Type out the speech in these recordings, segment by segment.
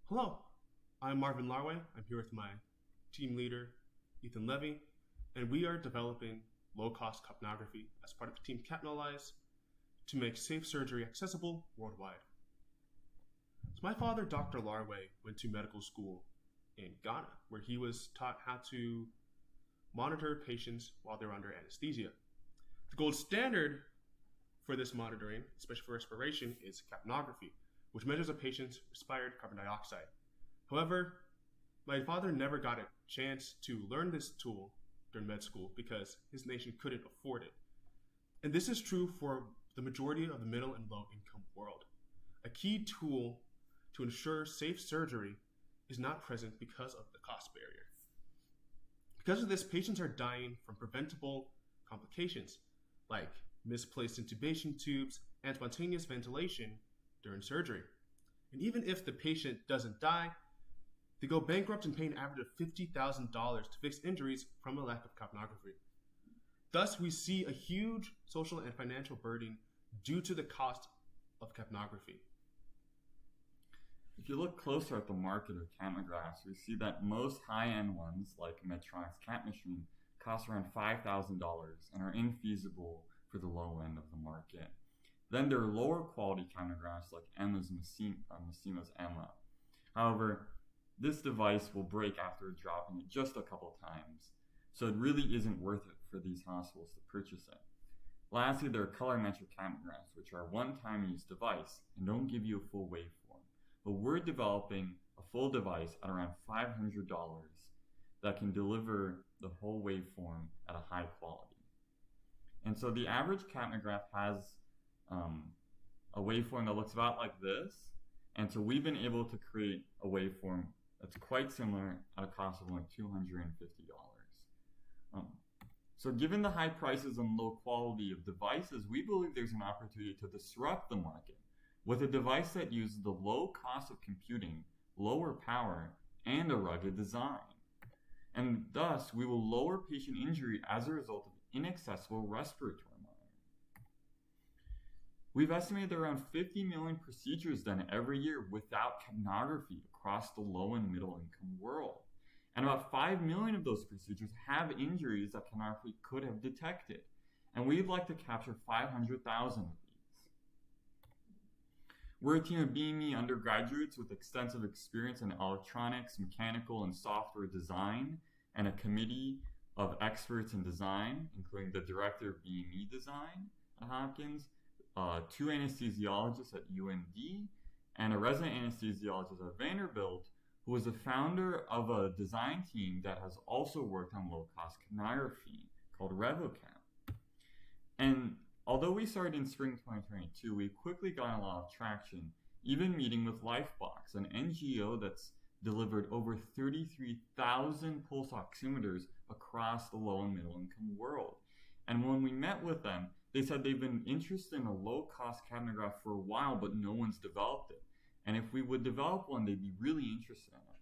Hello, I'm Marvin Larway. I'm here with my team leader, Ethan Levy, and we are developing low-cost capnography as part of the team Capnolyze to make safe surgery accessible worldwide. So my father, Dr. Larway, went to medical school in Ghana, where he was taught how to monitor patients while they're under anesthesia. The gold standard for this monitoring, especially for respiration, is capnography, which measures a patient's respired carbon dioxide. However, my father never got a chance to learn this tool during med school because his nation couldn't afford it. And this is true for the majority of the middle and low income world. A key tool to ensure safe surgery is not present because of the cost barrier. Because of this, patients are dying from preventable complications like misplaced intubation tubes and spontaneous ventilation during surgery. And even if the patient doesn't die, they go bankrupt and pay an average of $50,000 to fix injuries from a lack of capnography. Thus, we see a huge social and financial burden due to the cost of capnography. If you look closer at the market of capnographs, we see that most high-end ones, like Medtronic's Cap Machine, cost around $5,000 and are infeasible for the low end of the market. Then there are lower quality capnographs like Massima's Emma. However, this device will break after dropping it just a couple times, so it really isn't worth it for these hospitals to purchase it. Lastly, there are colorimetric capnographs, which are a one-time use device and don't give you a full waveform. But we're developing a full device at around $500 that can deliver the whole waveform at a high quality. And so the average capnograph has a waveform that looks about like this. And so we've been able to create a waveform that's quite similar at a cost of only $250. So given the high prices and low quality of devices, we believe there's an opportunity to disrupt the market with a device that uses the low cost of computing, lower power, and a rugged design. And thus, we will lower patient injury as a result of inaccessible respiratory monitoring. We've estimated around 50 million procedures done every year without capnography across the low and middle income world. And about 5 million of those procedures have injuries that capnography could have detected. And we'd like to capture 500,000 of these. We're a team of BME undergraduates with extensive experience in electronics, mechanical, and software design, and a committee of experts in design, including the director of BME design at Hopkins, 2 anesthesiologists at UND, and a resident anesthesiologist at Vanderbilt, who was the founder of a design team that has also worked on low-cost capnography called RevoCap. And although we started in spring 2022, we quickly got a lot of traction, even meeting with Lifebox, an NGO that's delivered over 33,000 pulse oximeters across the low and middle income world. And when we met with them, they said they've been interested in a low-cost capnograph for a while, but no one's developed it. And if we would develop one, they'd be really interested in it.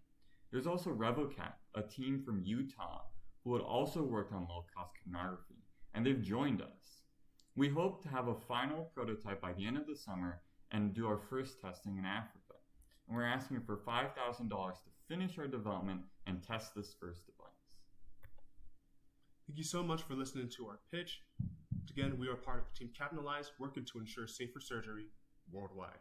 There's also RevoCap, a team from Utah, who had also worked on low-cost capnography, and they've joined us. We hope to have a final prototype by the end of the summer and do our first testing in Africa. And we're asking for $5,000 to finish our development and test this first device. Thank you so much for listening to our pitch. Again, we are part of Team Capnolyze, working to ensure safer surgery worldwide.